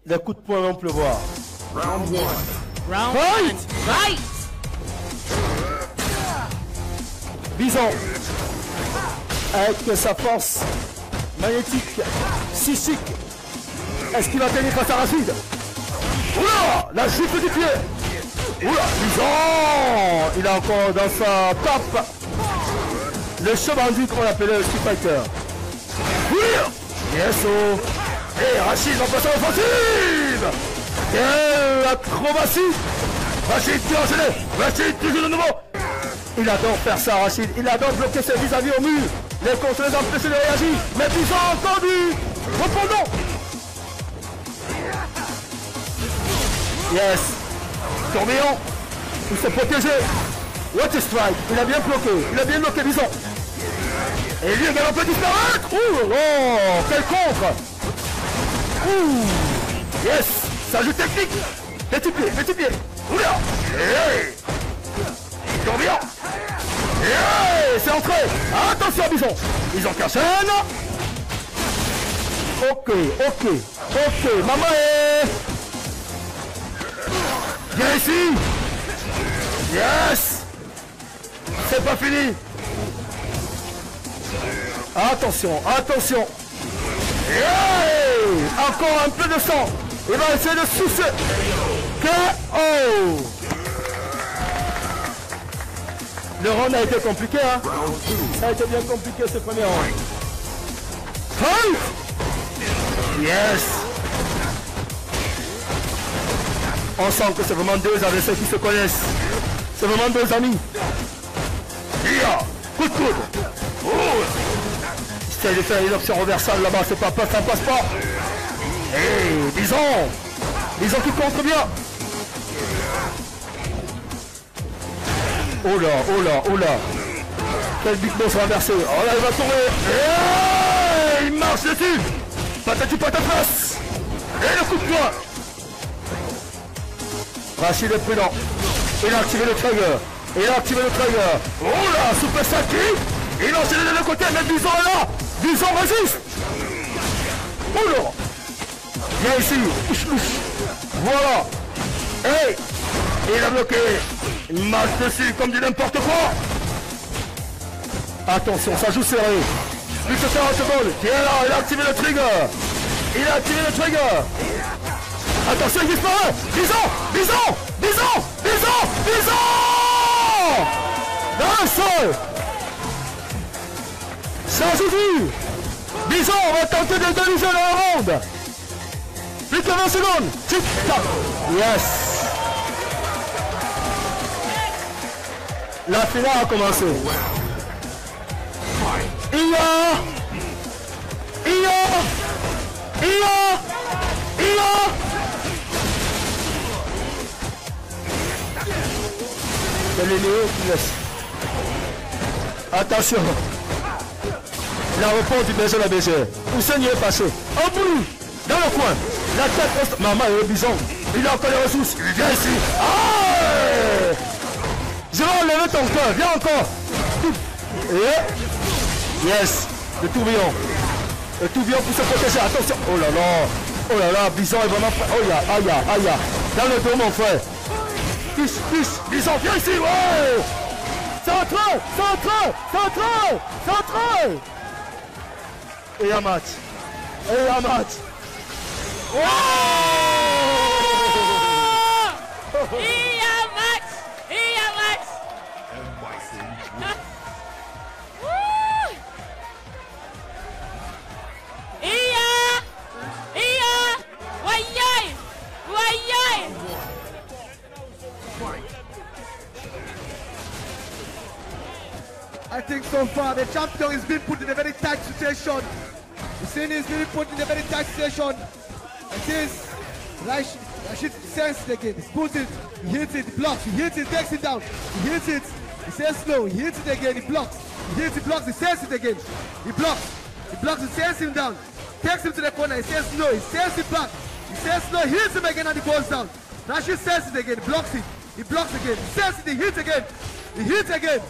Les coups de poing vont pleuvoir. Round one. Round Fight! one. Fight! Bison. Avec sa force magnétique, psychique. Est-ce qu'il va tenir face à Rachid? Oula! La gifle du pied! Oula! Bison! Il a encore dans sa tape le show bandit qu'on appelait le Street Fighter. Oui! Yes, oh! Et Rachid va passer à l'offensive! Quelle acrobatie! Rachid qui a enchaîné! Rachid toujours de nouveau! Il adore faire ça, Rachid. Il adore bloquer ses vis-à-vis au mur. Les contre les empêcher de réagir. Mais Bison a entendu! Répondons! Yes! Tourbillon! Il s'est protégé! What a strike! Il a bien bloqué! Il a bien bloqué Bison! Et lui également peut disparaître! Ouh! Oh! Quel contre! Ouh! Yes! Ça joue technique! Petit pied! Oula! Hey! Tourbillon! Hey! C'est entré! Attention Bison! Bison qui enchaîne! Ok! Maman est... Viens ici! Yes! C'est pas fini! Attention! Hey! Encore un peu de sang! Il va essayer de souffler! KO! Le round a été compliqué, hein? Ça a été bien compliqué ce premier round. Fight! Yes! On sent que c'est vraiment deux adversaires qui se connaissent. C'est vraiment deux amis. Yeah. Coup de coude. Oh. Essaye de faire une option reversale là-bas, ça passe pas. Hey, Bison qui contre bien. Oh là. Quel big boss renversé. Oh là, il va tomber. Hey, il marche dessus. Patati patafas. Et le coup de poing. Rachid est prudent. Il a activé le trigger. Oh là, super saki. Il a enchaîné de l'autre côté, mais Bison est là. Bison résiste. Oh là. Viens ici. Voilà. Hey. Il a bloqué. Il marche dessus comme du n'importe quoi. Attention, ça joue serré. Plus que 40 secondes. Tiens là, il a activé le trigger. Attention, il disparaît. Bison. Dans le sol. Ça joue dur. Bison, on va tenter de délivrer la ronde. Plus que 20 secondes. Tic-tac. Yes. La finale a commencé. C'est le Léo qui laisse. Attention. La réponse du berger la bergère. Où ça n'y est passé? Au bout. Dans le coin. La tête reste. Maman et le bison. Il a encore les ressources. Il vient ici. Ah! Je vais enlever ton cœur. Viens encore. Et... Yes. Le tourbillon. Pour se protéger. Attention. Oh là là. Bison est vraiment prêt. Oh ya. Aïe. Dans le dos mon frère. Push. Bison, viens ici. Ouais. Central. Et un match. Oh! I think so far the champion has been put in a very tight situation. Hussein is being put in a very tight situation. And this Rashid senses it again. He puts it, he hits it, he blocks, he hits it, takes it down. He hits it, he says slow, he hits it again, he blocks. He hits it, blocks, he says it again. He blocks, he sends him down. Takes him to the corner, he says no, he sends it back. He says no, he hits him again and he goes down. Rashid says it again, blocks it, he blocks again, he says it, he hits again.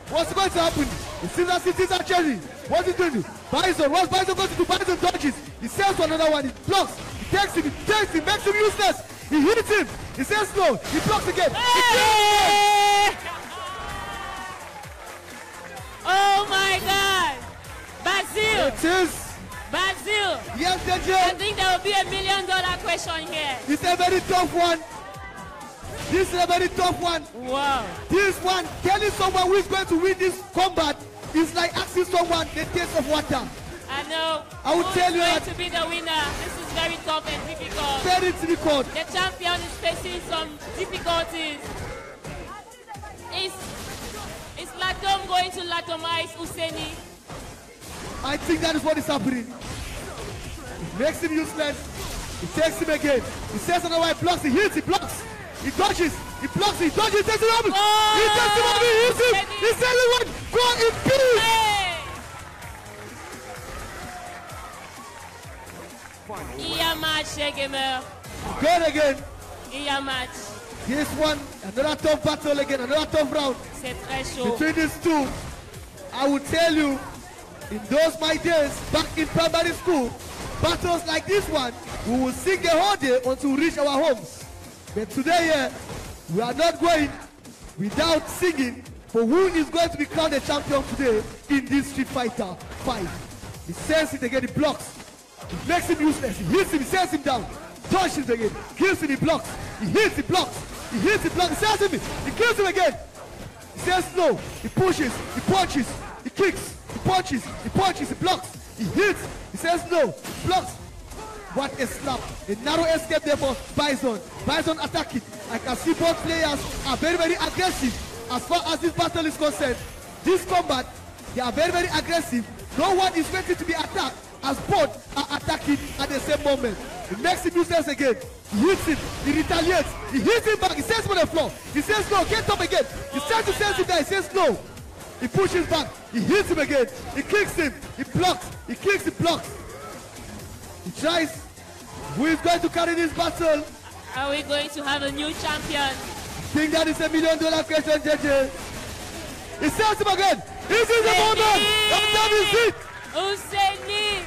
What's going to happen? It seems as it is actually. What's he doing? Bison, what's Bison going to do? Bison dodges. He sails to another one, he blocks. He takes him, makes him useless. He hits him. He says no. He blocks again. Hey! Oh my God! Basil! It is. Basil! Yes, I JJ. think there will be $1 million question here. It's a very tough one. This is a very tough one. Wow. This one, telling someone who is going to win this combat is like asking someone the taste of water. I know. I will tell you who's that. going to be the winner. This is very tough and difficult. Very difficult. The champion is facing some difficulties. It's Latom going to Latomize Husseini. I think that is what is happening. It makes him useless. He takes him again. He says another one, blocks, he hits, he blocks. He dodges, he blocks, he dodges, he takes him over. He takes him over, he hits him. He says one, go in peace. Hey! Iya match, Gamer. Good again. Iya match. This one, another tough battle again, another tough round. C'est très chaud. Between these two, I will tell you, in those my days back in primary school, battles like this one, we will sing the whole day until we reach our homes. But today, we are not going without singing for who is going to be crowned the champion today in this Street Fighter 5. He sends it again, he blocks. He makes him useless, he hits him, he sends him down. Touches him again, kills him, he blocks. He hits, he blocks. He hits, he blocks, he sends him, he kills him again. He says no, he pushes, he punches, he kicks, he punches, he blocks, he hits, he says no, he blocks. What a slap. A narrow escape there for Bison. Bison attacking. I can see both players are very, very aggressive as far as this battle is concerned. This combat, they are very, very aggressive. No one is waiting to be attacked as both are attacking at the same moment. It makes him useless again. He hits him, he retaliates, he hits him back, he sends him on the floor. He says no, get up again. He tries to send him there, he says no. He pushes back, he hits him again, he kicks him, he blocks, he kicks, he blocks. He tries. Who is going to carry this battle? Are we going to have a new champion? I think that is $1 million question, JJ. He says him again. This is the moment. That is it. Husseini!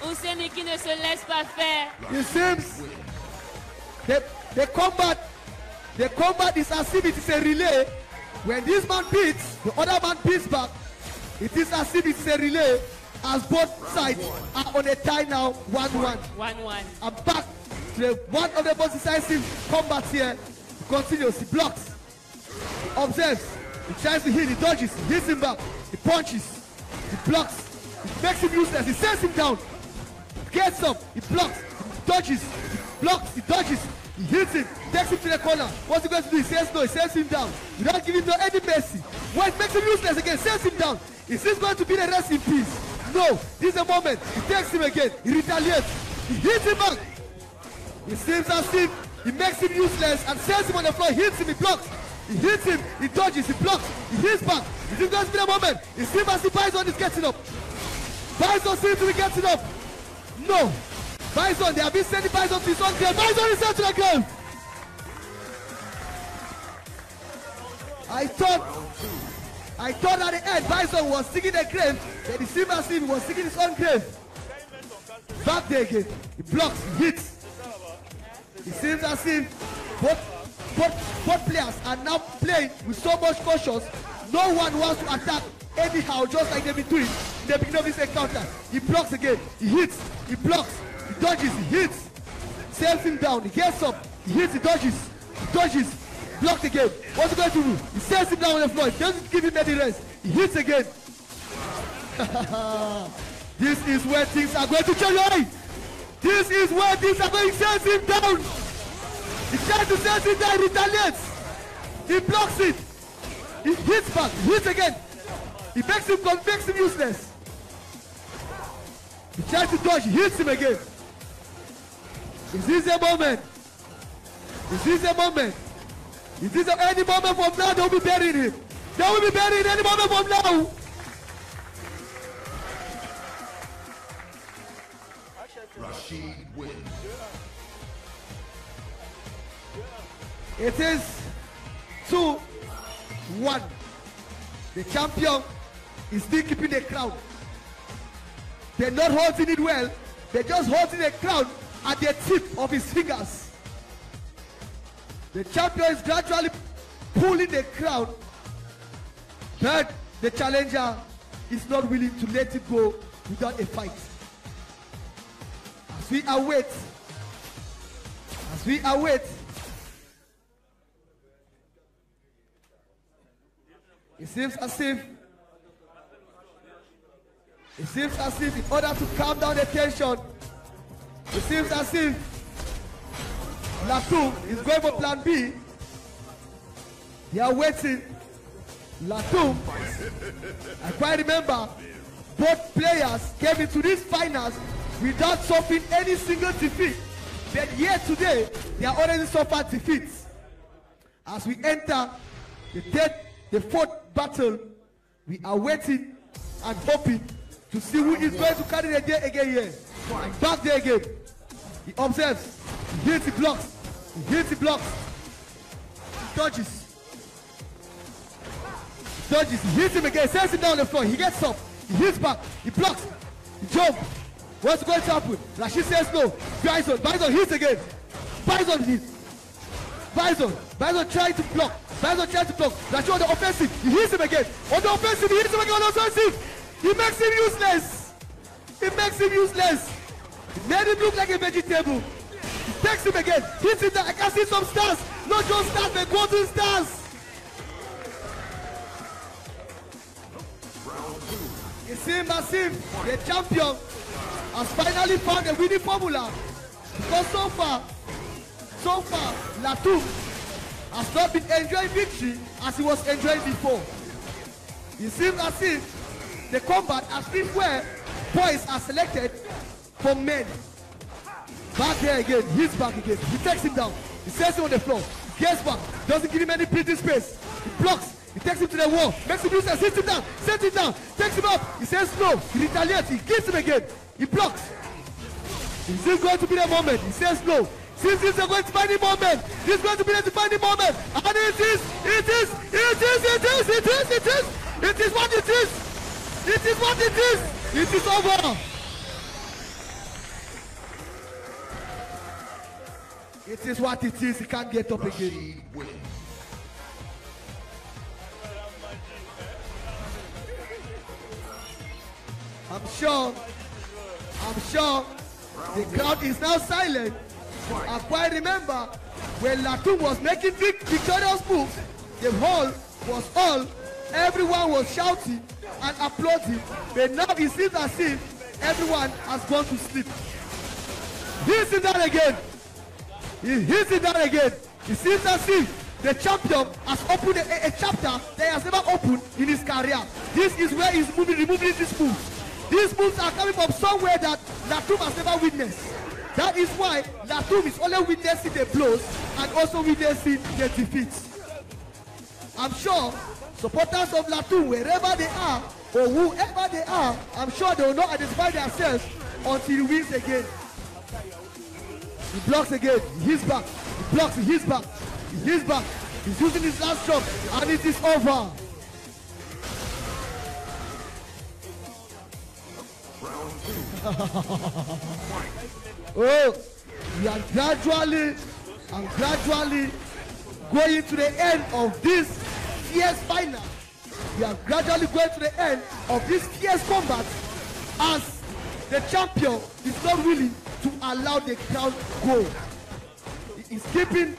Husseini qui ne se laisse pas faire. It seems the combat is as if it is a relay. When this man beats, the other man beats back. It is as if it is a relay. As both sides are on a tie now, 1-1. 1-1. I'm back to one of the most decisive combats here. He continues, he blocks, he observes, he tries to hit, he dodges, he hits him back, he punches, he blocks, he makes him useless, he sends him down, he gets up, he blocks, he dodges, he blocks, he dodges, he hits him, takes him to the corner. What's he going to do? He says no, he sends him down without giving him any mercy. White makes him useless again, sends him down. Is this going to be the rest in peace? No, this is a moment. He takes him again. He retaliates. He hits him back. It seems as if he makes him useless and sends him on the floor. He hits him, he blocks. He hits him, he dodges, he blocks. He hits back. Is this going to be the moment? It seems as if Bison is getting up. Bison seems to be getting up. No. Bison, they have been sending Bison to his own grave. Bison is sent to the grave. I thought at the end Bison was singing the grave, then it seemed as if he was singing his own grave. Back there again, he blocks, he hits. It seems as if both players are now playing with so much caution. No one wants to attack anyhow, just like they've been doing in the beginning of this encounter. He blocks again, he hits, he blocks, he dodges, he hits, sends him down, he gets up, he hits, he dodges, blocked again. What's he going to do? He sends him down on the floor. He doesn't give him any rest. He hits again. This is where things are going to change. This is where things are going to send him down. He tries to send him down, he retaliates. He blocks it. He hits back, he hits again. He makes him useless. He tries to dodge, he hits him again. Is this a moment? Is this a moment? Is this any moment from now? They will be burying him. They will be burying any moment from now. Rashid wins. It is 2-1. The champion is still keeping the crown. They're not holding it well. They're just holding the crown at the tip of his fingers. The champion is gradually pulling the crown, but the challenger is not willing to let it go without a fight. As we await, it seems as if in order to calm down the tension, it seems as if Latou is going for plan B. They are waiting. Latou, I quite remember, both players came into these finals without suffering any single defeat. But yet today, they are already suffered defeats. As we enter the fourth battle, we are waiting and hoping to see who is going to carry the day again here. And back there again. He observes, he hits, he blocks, he hits, he blocks, he dodges. He hits him again, sends him down on the floor, he gets up, he hits back, he blocks, he jumps. What's going to happen? Rashid says no. Bison hits again. Bison hits. Bison trying to block. Rashid on the offensive, he hits him again. On the offensive, he hits him again on the offensive. He makes him useless. He made him look like a vegetable. He takes him again, hits him down. I can see some stars. Not just stars, but golden stars. It seems as if the champion has finally found a winning formula, because so far, Latou has not been enjoying victory as he was enjoying before. It seems as if the combat has been where boys are selected for men. Back there again, he's back again. He takes him down, he sets him on the floor, he gets back, doesn't give him any breathing space. He blocks. He takes him to the wall, makes him useless, hits him down, sets him down, takes him up. He says no, he retaliates, he kills him again. He blocks. Is this going to be the moment? He says no. Since this is going to find the moment, this is going to be the defining moment. And it is what it is. It is over. It is what it is. He can't get up again. I'm sure the crowd is now silent. I quite remember when Latou was making victorious moves, the hall was all, everyone was shouting and applauding, but now it seems as if everyone has gone to sleep. He hits it down again. It seems as if the champion has opened a chapter that has never opened in his career. This is where he's removing these moves. These moves are coming from somewhere that Latou has never witnessed. That is why Latou is only witnessing the blows and also witnessing the defeats. I'm sure supporters of Latou, wherever they are or whoever they are, I'm sure they will not identify themselves until he wins again. He blocks again, he hits back, he blocks, he hits back, he hits back. He's using his last shot and it is over. Oh, we are gradually going to the end of this fierce final. We are gradually going to the end of this fierce combat as the champion is not willing to allow the crowd go. He is keeping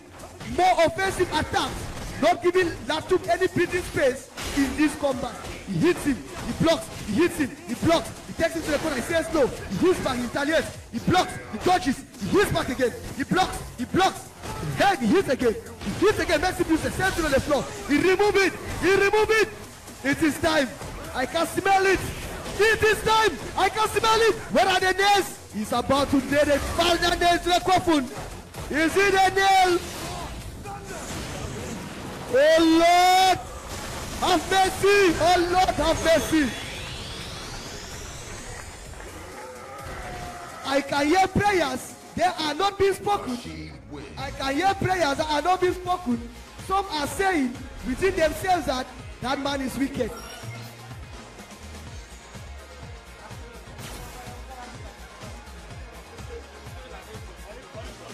more offensive attacks, not giving Latou any breathing space in this combat. He hits him, he blocks, he hits him, he blocks, he takes him to the corner, he says no, he hits back, he retaliates, he blocks, he dodges, he hits back again, he blocks, he hits again, makes him use the center on the floor, he remove it, it is time, I can smell it, it is time, I can smell it, where are the nails? He's about to nail the final nail to the coffin, is it a nail? Oh Lord! Have mercy! Oh Lord, have mercy! I can hear prayers that are not being spoken. I can hear prayers that are not being spoken. Some are saying within themselves that that man is wicked.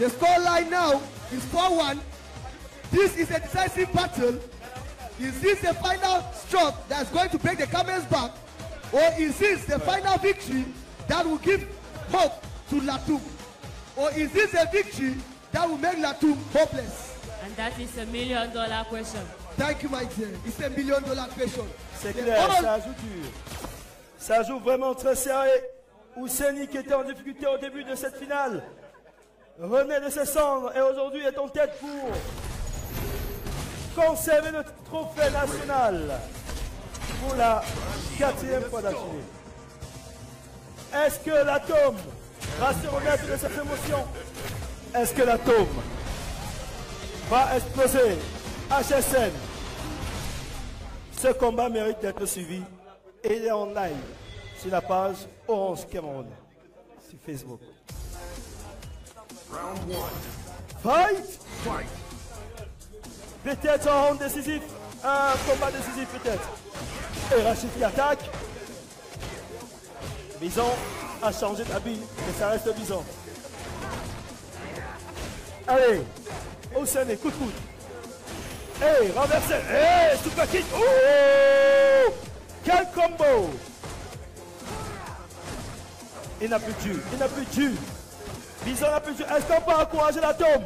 The scoreline now is 4-1. This is a decisive battle. Is this the final stroke that's going to break the camel's back? Or is this the final victory that will give hope to Latum? Or is this a victory that will make Latum hopeless? And that is $1 million question. Thank you, my dear. It's $1 million question. C'est clair, ça joue vraiment très serré. Ousseini, qui était en difficulté au début de cette finale, renaît de ses cendres et aujourd'hui est en tête pour conserver le trophée national pour la 4e fois d'affilée. Est-ce que l'atome va se remettre de cette émotion? Est-ce que l'atome va exploser? HSN, ce combat mérite d'être suivi et il est en live sur la page Orange Cameroun sur Facebook. Round 1. Fight! Fight. Peut-être un round décisif, un combat décisif peut-être. Et Rachid qui attaque. Bison a changé d'habit, mais ça reste Bison. Allez, Ousseini, coup de coude. Hey, renversé. Hey, super kick. Oh, quel combo. Il n'a plus de jus. Il n'a plus de jus. Bison n'a plus de jus. Est-ce qu'on peut encourager l'atome?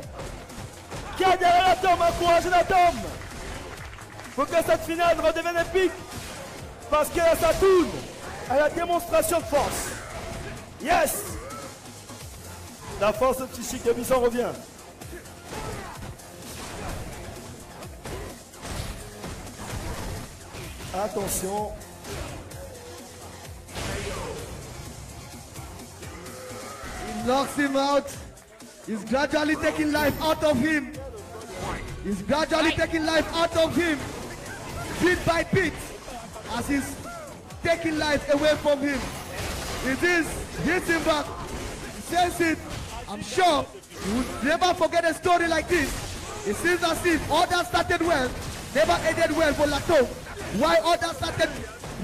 Qui a derrière l'atome? Encourager l'atome pour que cette finale redevienne épique. Parce que ça tourne à la démonstration de force. Yes. La force psychique de Bison revient. Attention. He knocks him out. He's gradually taking life out of him. He's gradually taking life out of him. Bit by bit. As he's taking life away from him. It is hits him back. He says it. I'm sure he would never forget a story like this. It seems as if all that started well, never ended well for Lato. Why all that started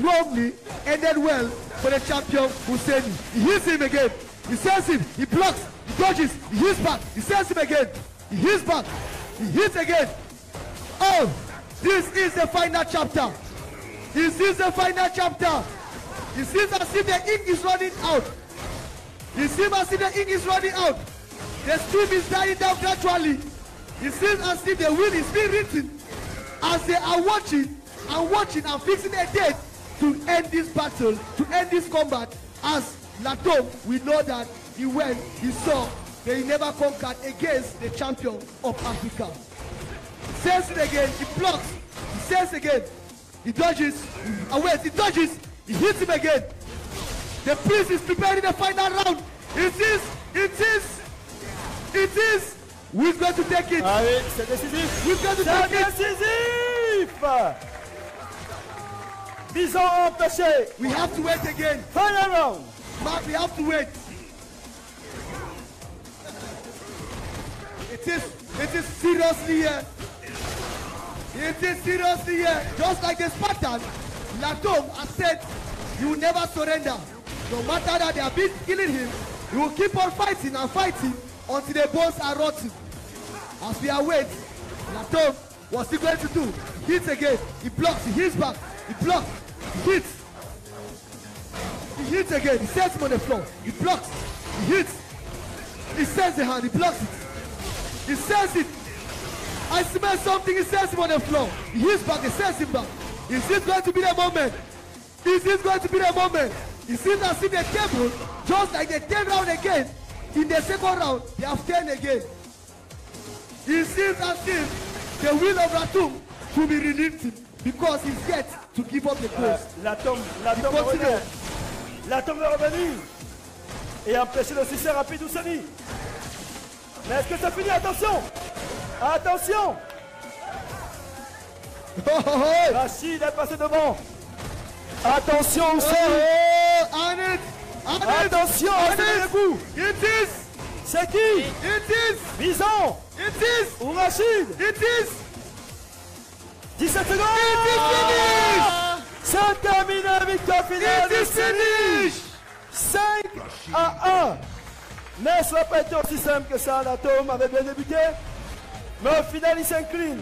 wrongly, ended well for the champion Ousseini. He hits him again. He sends him. He blocks. He dodges. He hits back. He sends him again. He hits back. He hits again. Oh, this is the final chapter. This is the final chapter. It seems as if the ink is running out. It seems as if the ink is running out. The steam is dying down gradually. It seems as if the will is being written as they are watching and fixing a date to end this battle, to end this combat. As Lato, we know that he went, he saw, that he never conquered against the champion of Africa. He says it again, he blocks, he says again, he dodges, he dodges, he hits him again. The prince is preparing the final round. It is. Who's going to take it? Allez, c'est décisif. Who's going to C'est take it? décisif. Bison empêché. We have to wait again. Final round. Mark, we have to wait. It is seriously here. It is seriously here. Just like the Spartan, Latom has said he will never surrender. No matter that they have been killing him, he will keep on fighting and fighting until the bones are rotten. As we await, Latom, what's he going to do? He hits again. He blocks. He hits back. He blocks. He hits. He hits again. He sets him on the floor. He blocks. He hits. He sends the hand. He blocks it. He sends it. I smell something. He sends him on the floor. He hits back. He sends him back. Is this going to be the moment? Is this going to be the moment? It seems as if the table, just like they turn round again, in the second round, they have turned again. It seems as if the will of Latum will be relieved because he's yet to give up the ghost. Latom va revenir et empêcher le succès rapide d'Ousseini. Mais est-ce que ça finit? Attention! Attention! Rachid est passé devant. Attention Ousseini! Attention! Accélérez-vous! It is! C'est qui? It is! Bison! It is! Ou Rachid? It is! 17 secondes! It is finished! C'est terminé, victoire finale It is d'Ousseini! finished! 5-1! Mais ça n'a pas été aussi simple que ça. L'Atome avait bien débuté. Mais au final, il s'incline.